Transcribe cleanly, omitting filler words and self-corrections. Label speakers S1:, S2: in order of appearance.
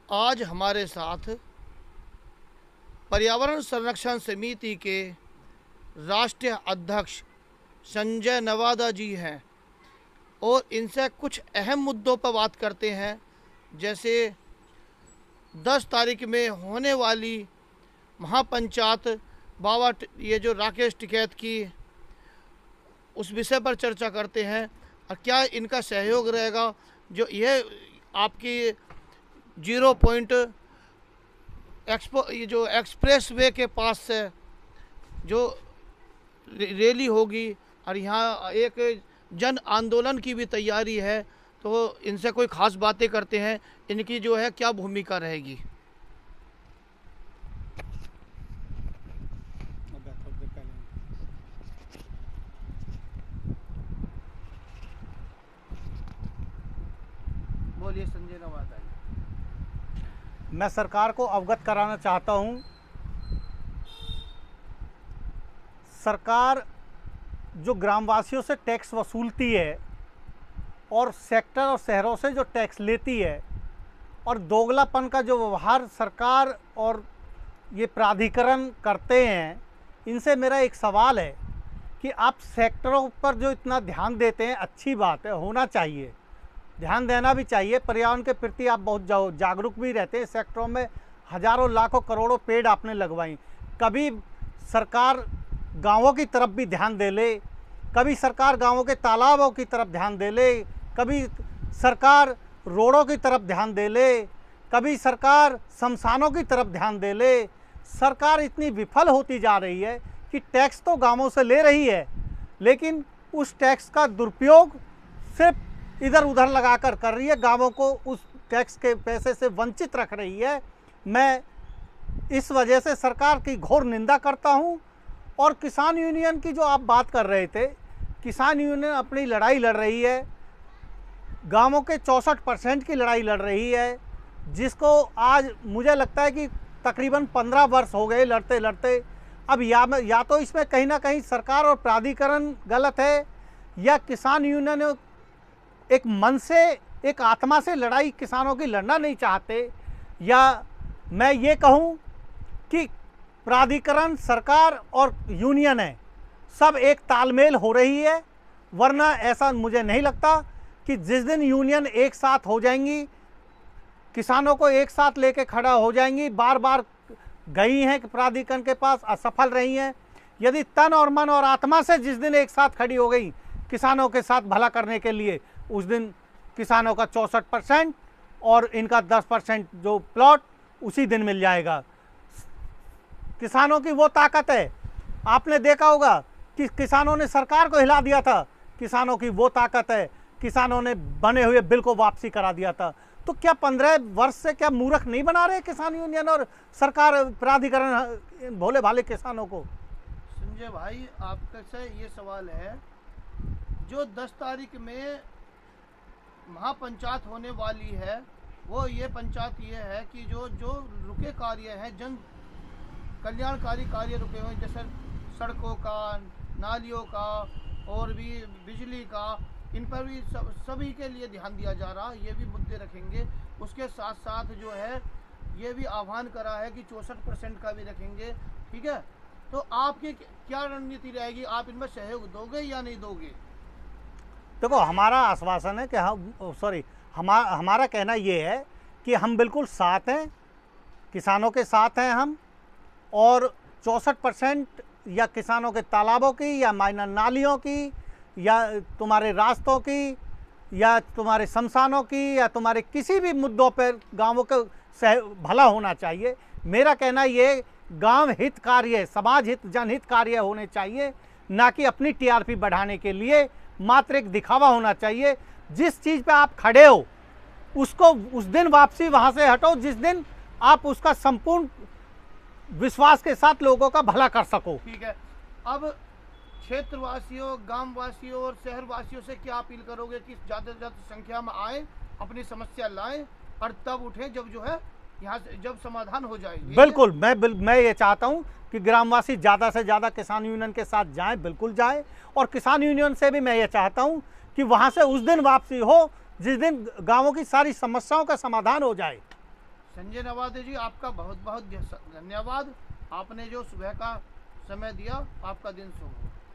S1: आज हमारे साथ पर्यावरण संरक्षण समिति के राष्ट्रीय अध्यक्ष संजय नवादा जी हैं और इनसे कुछ अहम मुद्दों पर बात करते हैं, जैसे 10 तारीख में होने वाली महापंचायत बाबा ये जो राकेश टिकैत की, उस विषय पर चर्चा करते हैं और क्या इनका सहयोग रहेगा। जो यह आपकी 0 पॉइंट ये जो एक्सप्रेस वे के पास से जो रैली होगी और यहाँ एक जन आंदोलन की भी तैयारी है, तो इनसे कोई ख़ास बातें करते हैं, इनकी जो है क्या भूमिका रहेगी। बोलिए संजय नवादा जी।
S2: मैं सरकार को अवगत कराना चाहता हूं, सरकार जो ग्रामवासियों से टैक्स वसूलती है और सेक्टर और शहरों से जो टैक्स लेती है, और दोगलापन का जो व्यवहार सरकार और ये प्राधिकरण करते हैं, इनसे मेरा एक सवाल है कि आप सेक्टरों पर जो इतना ध्यान देते हैं, अच्छी बात है, होना चाहिए, ध्यान देना भी चाहिए। पर्यावरण के प्रति आप बहुत जागरूक भी रहते हैं। सेक्टरों में हजारों लाखों करोड़ों पेड़ आपने लगवाई, कभी सरकार गांवों की तरफ भी ध्यान दे ले, कभी सरकार गांवों के तालाबों की तरफ ध्यान दे ले, कभी सरकार रोडों की तरफ ध्यान दे ले, कभी सरकार शमशानों की तरफ ध्यान दे ले। सरकार इतनी विफल होती जा रही है कि टैक्स तो गांवों से ले रही है, लेकिन उस टैक्स का दुरुपयोग सिर्फ इधर उधर लगाकर कर रही है, गांवों को उस टैक्स के पैसे से वंचित रख रही है। मैं इस वजह से सरकार की घोर निंदा करता हूं। और किसान यूनियन की जो आप बात कर रहे थे, किसान यूनियन अपनी लड़ाई लड़ रही है, गांवों के 64% की लड़ाई लड़ रही है, जिसको आज मुझे लगता है कि तकरीबन 15 वर्ष हो गए लड़ते लड़ते। अब या तो इसमें कहीं ना कहीं सरकार और प्राधिकरण गलत है, या किसान यूनियन एक मन से, एक आत्मा से लड़ाई किसानों की लड़ना नहीं चाहते, या मैं ये कहूँ कि प्राधिकरण, सरकार और यूनियन है, सब एक तालमेल हो रही है। वरना ऐसा मुझे नहीं लगता कि जिस दिन यूनियन एक साथ हो जाएंगी, किसानों को एक साथ लेके खड़ा हो जाएंगी, बार बार गई हैं कि प्राधिकरण के पास, असफल रही हैं। यदि तन और मन और आत्मा से जिस दिन एक साथ खड़ी हो गई किसानों के साथ भला करने के लिए, उस दिन किसानों का 64% और इनका 10% जो प्लॉट उसी दिन मिल जाएगा। किसानों की वो ताकत है, आपने देखा होगा कि किसानों ने सरकार को हिला दिया था, किसानों की वो ताकत है, किसानों ने बने हुए बिल को वापसी करा दिया था। तो क्या 15 वर्ष से क्या मूर्ख नहीं बना रहे किसान यूनियन और सरकार, प्राधिकरण भोले भाले किसानों को।
S1: संजय भाई, आपसे ये सवाल है, जो 10 तारीख में महापंचायत होने वाली है, वो ये पंचायत ये है कि जो रुके कार्य हैं, जन कल्याणकारी कार्य रुके हुए, जैसे सड़कों का, नालियों का और भी बिजली का, इन पर भी सभी के लिए ध्यान दिया जा रहा, ये भी मुद्दे रखेंगे। उसके साथ साथ जो है ये भी आह्वान करा है कि 64% का भी रखेंगे। ठीक है, तो आपकी क्या रणनीति रहेगी, आप इनमें सहयोग दोगे या नहीं दोगे?
S2: देखो, हमारा आश्वासन है कि हमारा कहना ये है कि हम बिल्कुल साथ हैं, किसानों के साथ हैं हम, और 64% या किसानों के तालाबों की, या माइनर नालियों की, या तुम्हारे रास्तों की, या तुम्हारे शमशानों की, या तुम्हारे किसी भी मुद्दों पर गांवों को भला होना चाहिए। मेरा कहना ये, गांव हित कार्य, समाज हित, जनहित कार्य होने चाहिए, ना कि अपनी टीआरपी बढ़ाने के लिए मात्र एक दिखावा होना चाहिए। जिस चीज़ पे आप खड़े हो उसको उस दिन वापसी वहाँ से हटो जिस दिन आप उसका संपूर्ण विश्वास के साथ लोगों का भला कर सको।
S1: ठीक है, अब क्षेत्रवासियों, गांववासियों और शहरवासियों से क्या अपील करोगे कि ज़्यादा से ज़्यादा संख्या में आए, अपनी समस्या लाएं और तब उठें जब जो है यहाँ से जब समाधान हो जाएगी?
S2: बिल्कुल, मैं ये चाहता हूँ कि ग्रामवासी ज़्यादा से ज़्यादा किसान यूनियन के साथ जाएं, बिल्कुल जाएं। और किसान यूनियन से भी मैं ये चाहता हूँ कि वहाँ से उस दिन वापसी हो जिस दिन गाँवों की सारी समस्याओं का समाधान हो जाए।
S1: संजय नवादे जी, आपका बहुत बहुत धन्यवाद। आपने जो सुबह का समय दिया, आपका दिन शुभ हो।